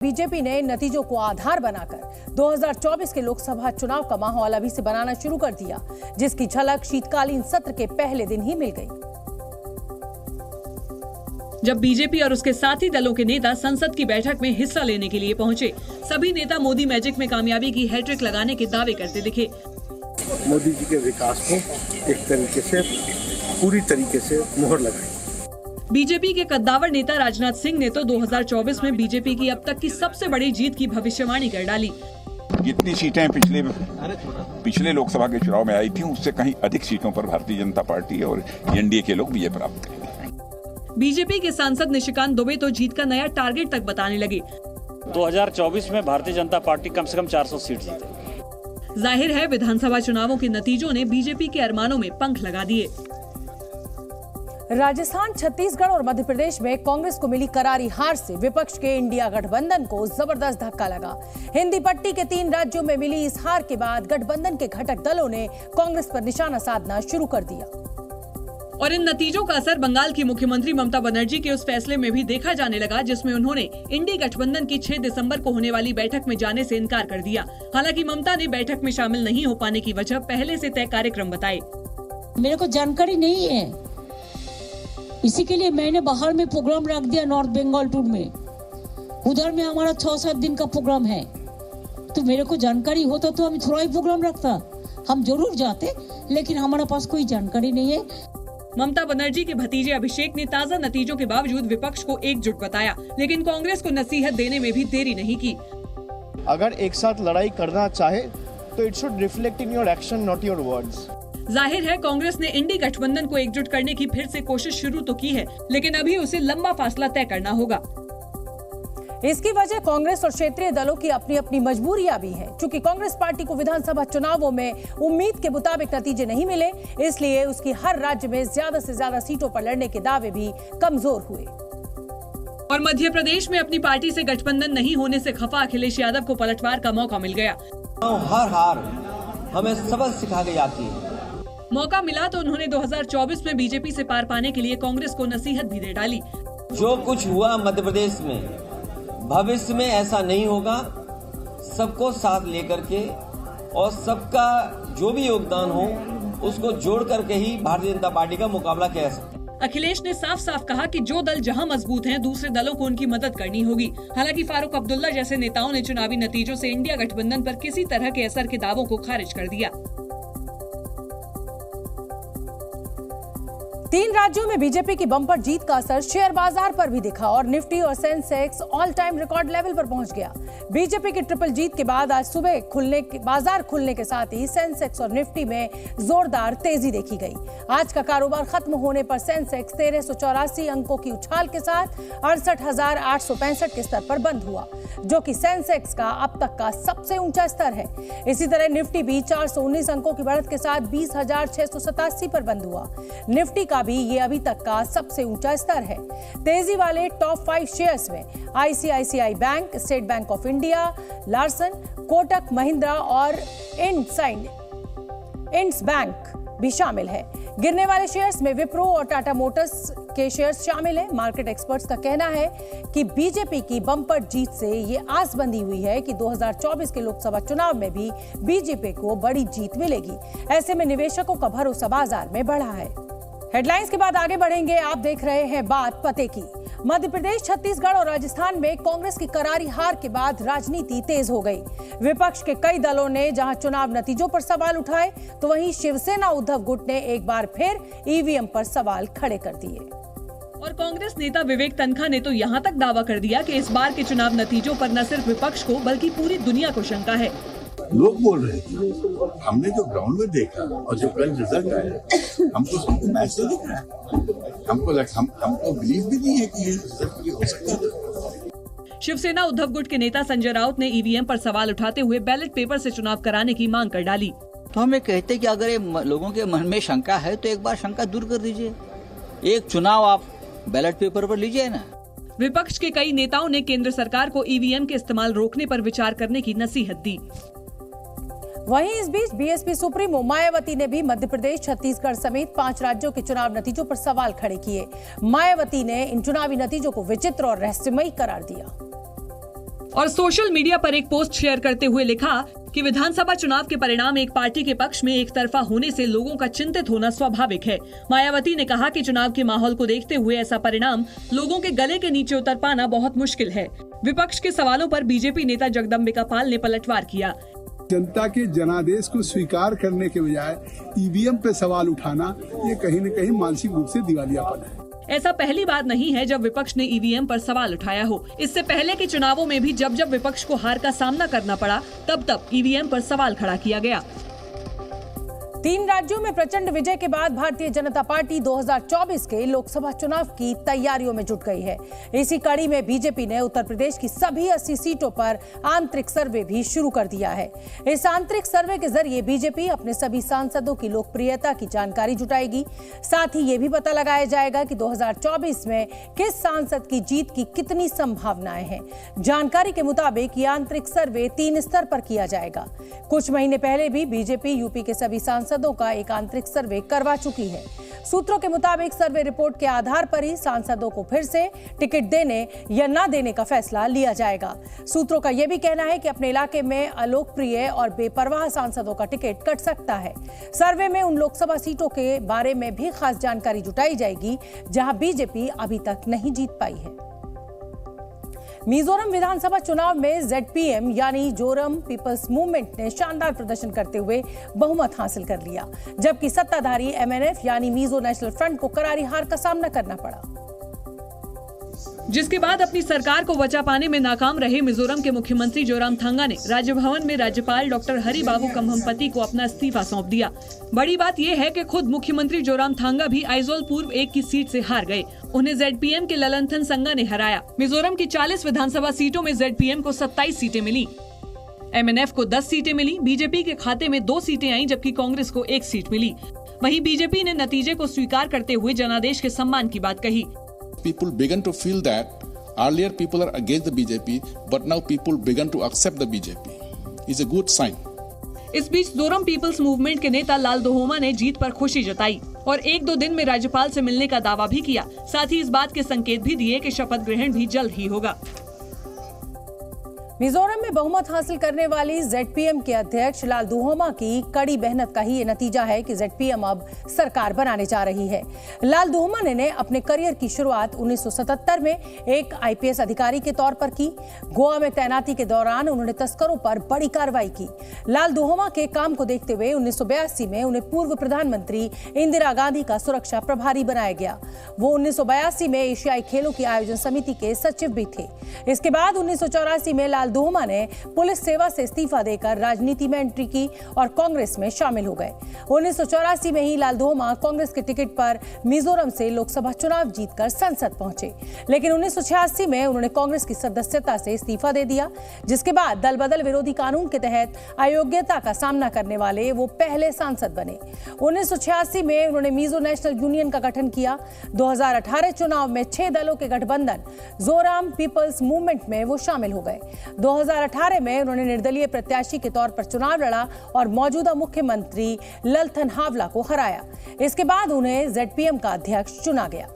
BJP ने नतीजों को आधार बनाकर 2024 के लोकसभा चुनाव का माहौल अभी से बनाना शुरू कर दिया, जिसकी झलक शीतकालीन सत्र के पहले दिन ही मिल गई। जब बीजेपी और उसके साथी दलों के नेता संसद की बैठक में हिस्सा लेने के लिए पहुंचे, सभी नेता मोदी मैजिक में कामयाबी की हैट्रिक लगाने के दावे करते दिखे। मोदी जी के विकास को एक तरीके से पूरी तरीके से मोहर लगाई। बीजेपी के कद्दावर नेता राजनाथ सिंह ने तो 2024 में बीजेपी की अब तक की सबसे बड़ी जीत की भविष्यवाणी कर डाली। जितनी सीटें पिछले लोकसभा के चुनाव में आई थी, उससे कहीं अधिक सीटों पर भारतीय जनता पार्टी और एनडीए के लोग विजय प्राप्त करेंगे। बीजेपी के सांसद निशिकांत दुबे तो जीत का नया टारगेट तक बताने लगे। 2024 में भारतीय जनता पार्टी कम से कम 400 सीट जीते। जाहिर है विधानसभा चुनावों के नतीजों ने बीजेपी के अरमानों में पंख लगा दिए। राजस्थान, छत्तीसगढ़ और मध्य प्रदेश में कांग्रेस को मिली करारी हार से विपक्ष के इंडिया गठबंधन को जबरदस्त धक्का लगा। हिंदी पट्टी के 3 राज्यों में मिली इस हार के बाद गठबंधन के घटक दलों ने कांग्रेस पर निशाना साधना शुरू कर दिया। और इन नतीजों का असर बंगाल की मुख्यमंत्री ममता बनर्जी के उस फैसले में भी देखा जाने लगा, जिसमें उन्होंने इंडी गठबंधन की 6 दिसंबर को होने वाली बैठक में जाने से इनकार कर दिया। हालांकि ममता ने बैठक में शामिल नहीं हो पाने की वजह पहले से तय कार्यक्रम बताए। मेरे को जानकारी नहीं है, इसी के लिए मैंने बाहर में प्रोग्राम रख दिया। नॉर्थ बंगाल टूर में उधर में हमारा 6-7 दिन का प्रोग्राम है, तो मेरे को जानकारी होता तो हम थोड़ा ही प्रोग्राम रखता, हम जरूर जाते, लेकिन हमारे पास कोई जानकारी नहीं है। ममता बनर्जी के भतीजे अभिषेक ने ताज़ा नतीजों के बावजूद विपक्ष को एकजुट बताया, लेकिन कांग्रेस को नसीहत देने में भी देरी नहीं की। अगर एक साथ लड़ाई करना चाहे तो it should reflect in your action, not your words. जाहिर है कांग्रेस ने इंडी गठबंधन को एकजुट करने की फिर से कोशिश शुरू तो की है, लेकिन अभी उसे लंबा फासला तय करना होगा। इसकी वजह कांग्रेस और क्षेत्रीय दलों की अपनी अपनी मजबूरियां भी हैं। चूंकि कांग्रेस पार्टी को विधानसभा चुनावों में उम्मीद के मुताबिक नतीजे नहीं मिले, इसलिए उसकी हर राज्य में ज्यादा से ज्यादा सीटों पर लड़ने के दावे भी कमजोर हुए। और मध्य प्रदेश में अपनी पार्टी से गठबंधन नहीं होने से खफा अखिलेश यादव को पलटवार का मौका मिल गया। हर हार हमें सबक सिखा के जाती है। मौका मिला तो उन्होंने 2024 में बीजेपी से पार पाने के लिए कांग्रेस को नसीहत भी दे डाली। जो कुछ हुआ मध्य प्रदेश में, भविष्य में ऐसा नहीं होगा। सबको साथ लेकर के और सबका जो भी योगदान हो उसको जोड़ करके ही भारतीय जनता पार्टी का मुकाबला किया जा सकता है। अखिलेश ने साफ साफ कहा कि जो दल जहां मजबूत हैं, दूसरे दलों को उनकी मदद करनी होगी। हालांकि फारूक अब्दुल्ला जैसे नेताओं ने चुनावी नतीजों से इंडिया गठबंधन पर किसी तरह के असर के दावों को खारिज कर दिया। 3 राज्यों में बीजेपी की बम्पर जीत का असर शेयर बाजार पर भी दिखा और निफ्टी और Sensex all time record level पर पहुंच गया। बीजेपी की ट्रिपल जीत के बाद आज सुबह बाजार खुलने के साथ ही सेंसेक्स और निफ्टी में जोरदार तेजी देखी गई। आज का कारोबार खत्म होने पर सेंसेक्स 1384 अंकों की उछाल के साथ 68,865 के स्तर पर बंद हुआ, जो कि सेंसेक्स का अब तक का सबसे ऊंचा स्तर है। इसी तरह निफ्टी भी 419 अंकों की बढ़त के साथ 20,687 पर बंद हुआ। निफ्टी का भी ये अभी तक का सबसे ऊंचा स्तर है। तेजी वाले टॉप 5 शेयर्स में ICICI bank, state bank of India, Larsen, Kotak Mahindra और इंड्स बैंक भी शामिल है। गिरने वाले शेयर्स में विप्रो और टाटा मोटर्स के शेयर्स शामिल हैं। मार्केट एक्सपर्ट्स का कहना है कि बीजेपी की बम्पर जीत से ये आस बंधी हुई है कि 2024 के लोकसभा चुनाव में भी बीजेपी को बड़ी जीत मिलेगी। ऐसे में निवेशकों का भरोसा बाजार में बढ़ा है। हेडलाइंस के बाद आगे बढ़ेंगे। आप देख रहे हैं बात पते की। मध्य प्रदेश, छत्तीसगढ़ और राजस्थान में कांग्रेस की करारी हार के बाद राजनीति तेज हो गई। विपक्ष के कई दलों ने जहां चुनाव नतीजों पर सवाल उठाए, तो वहीं शिवसेना उद्धव गुट ने एक बार फिर ईवीएम पर सवाल खड़े कर दिए। और कांग्रेस नेता विवेक तन्खा ने तो यहां तक दावा कर दिया कि इस बार के चुनाव नतीजों पर न सिर्फ विपक्ष को बल्कि पूरी दुनिया को शंका है। लोग बोल रहे थे, हमने जो ग्राउंड में देखा और जो कल रिजल्ट आया, हमको मैसेज दिख रहा है। हमको बिलीव भी नहीं है कि ये रिजल्ट हो सकता है। शिवसेना उद्धव गुट के नेता संजय राउत ने ईवीएम पर सवाल उठाते हुए बैलेट पेपर से चुनाव कराने की मांग कर डाली। तो हम ये कहते कि अगर ये लोगों के मन में शंका है तो एक बार शंका दूर कर दीजिए, एक चुनाव आप बैलेट पेपर पर लीजिए ना। विपक्ष के कई नेताओं ने केंद्र सरकार को ईवीएम के इस्तेमाल रोकने पर विचार करने की नसीहत दी। वहीं इस बीच बीएसपी सुप्रीमो मायावती ने भी मध्य प्रदेश, छत्तीसगढ़ समेत 5 राज्यों के चुनाव नतीजों पर सवाल खड़े किए। मायावती ने इन चुनावी नतीजों को विचित्र और रहस्यमयी करार दिया। और सोशल मीडिया पर एक पोस्ट शेयर करते हुए लिखा कि विधानसभा चुनाव के परिणाम एक पार्टी के पक्ष में एक तरफा होने से लोगों का चिंतित होना स्वाभाविक है। मायावती ने कहा कि चुनाव के माहौल को देखते हुए ऐसा परिणाम लोगों के गले के नीचे उतर पाना बहुत मुश्किल है। विपक्ष के सवालों पर बीजेपी नेता जगदम्बिका पाल ने पलटवार किया। जनता के जनादेश को स्वीकार करने के बजाय ईवीएम पे सवाल उठाना, ये कहीं न कहीं मानसिक रूप से दिवालियापन है। ऐसा पहली बार नहीं है जब विपक्ष ने ईवीएम पर सवाल उठाया हो। इससे पहले के चुनावों में भी जब जब विपक्ष को हार का सामना करना पड़ा, तब तब ईवीएम पर सवाल खड़ा किया गया। 3 राज्यों में प्रचंड विजय के बाद भारतीय जनता पार्टी 2024 के लोकसभा चुनाव की तैयारियों में जुट गई है। इसी कड़ी में बीजेपी ने उत्तर प्रदेश की सभी 80 सीटों पर आंतरिक सर्वे भी शुरू कर दिया है। इस आंतरिक सर्वे के जरिए बीजेपी अपने सभी सांसदों की लोकप्रियता की जानकारी जुटाएगी। साथ ही ये भी पता लगाया जाएगा कि 2024 में किस सांसद की जीत की कितनी संभावनाएं हैं। जानकारी के मुताबिक ये आंतरिक सर्वे 3 स्तर पर किया जाएगा। कुछ महीने पहले भी बीजेपी यूपी के सभी सांसदों का एक आंतरिक सर्वे करवा चुकी है। सूत्रों के मुताबिक सर्वे रिपोर्ट के आधार पर ही सांसदों को फिर से टिकट देने या न देने का फैसला लिया जाएगा। सूत्रों का यह भी कहना है कि अपने इलाके में अलोकप्रिय और बेपरवाह सांसदों का टिकट कट सकता है। सर्वे में उन लोकसभा सीटों के बारे में भी खास जानकारी जुटाई जाएगी जहां बीजेपी अभी तक नहीं जीत पाई है। मिजोरम विधानसभा चुनाव में ZPM यानी जोरम पीपल्स मूवमेंट ने शानदार प्रदर्शन करते हुए बहुमत हासिल कर लिया, जबकि सत्ताधारी MNF यानी मिजो नेशनल फ्रंट को करारी हार का सामना करना पड़ा। जिसके बाद अपनी सरकार को बचा पाने में नाकाम रहे मिजोरम के मुख्यमंत्री जोरामथंगा ने राजभवन में राज्यपाल डॉक्टर हरिबाबू कम्भमपति को अपना इस्तीफा सौंप दिया। बड़ी बात यह है कि खुद मुख्यमंत्री जोरामथंगा भी आइजोल पूर्व 1 की सीट से हार गए। उन्हें ZPM के ललनथन संगा ने हराया। मिजोरम की 40 विधानसभा सीटों में ZPM को 27 सीटें मिली, MNF को 10 सीटें मिली, बीजेपी के खाते में 2 सीटें आईं, जबकि कांग्रेस को 1 सीट मिली। वहीं बीजेपी ने नतीजे को स्वीकार करते हुए जनादेश के सम्मान की बात कही। People began to feel that earlier people are against the BJP, but now people began to accept the BJP. It's a good sign. इस बीच जोरम पीपल्स मूवमेंट के नेता लाल दोहोमा ने जीत पर खुशी जताई और 1-2 दिन में राज्यपाल से मिलने का दावा भी किया। साथ ही इस बात के संकेत भी दिए कि शपथ ग्रहण भी जल्द ही होगा। मिजोरम में बहुमत हासिल करने वाली ZPM के अध्यक्ष लाल दुहोमा की कड़ी मेहनत का ही ये नतीजा है कि ZPM अब सरकार बनाने जा रही है। लाल दुहोमा ने अपने करियर की शुरुआत 1977 में एक IPS अधिकारी के तौर पर की। गोवा में तैनाती के दौरान उन्होंने तस्करों पर बड़ी कार्रवाई की। लाल दुहोमा के काम को देखते हुए 1982 में उन्हें पूर्व प्रधानमंत्री इंदिरा गांधी का सुरक्षा प्रभारी बनाया गया। वो 1982 में एशियाई खेलों की आयोजन समिति के सचिव भी थे। इसके बाद 1984 में लाल दुहोमा ने पुलिस सेवा से इस्तीफा देकर राजनीति में एंट्री की और कांग्रेस में शामिल हो गए। 1984 में ही लाल दुहोमा कांग्रेस के टिकट पर मिजोरम से लोकसभा चुनाव जीतकर संसद पहुंचे, लेकिन 1986 में उन्होंने कांग्रेस की सदस्यता से इस्तीफा दे दिया, जिसके बाद दल बदल विरोधी कानून के तहत अयोग्यता का सामना करने वाले वो पहले सांसद बने। 1986 में उन्होंने मिजो नेशनल यूनियन का गठन किया। 2018 चुनाव में 6 दलों के गठबंधन जोराम पीपल्स मूवमेंट में वो शामिल हो गए। 2018 में उन्होंने निर्दलीय प्रत्याशी के तौर पर चुनाव लड़ा और मौजूदा मुख्यमंत्री ललथन हावला को हराया। इसके बाद उन्हें ZPM का अध्यक्ष चुना गया।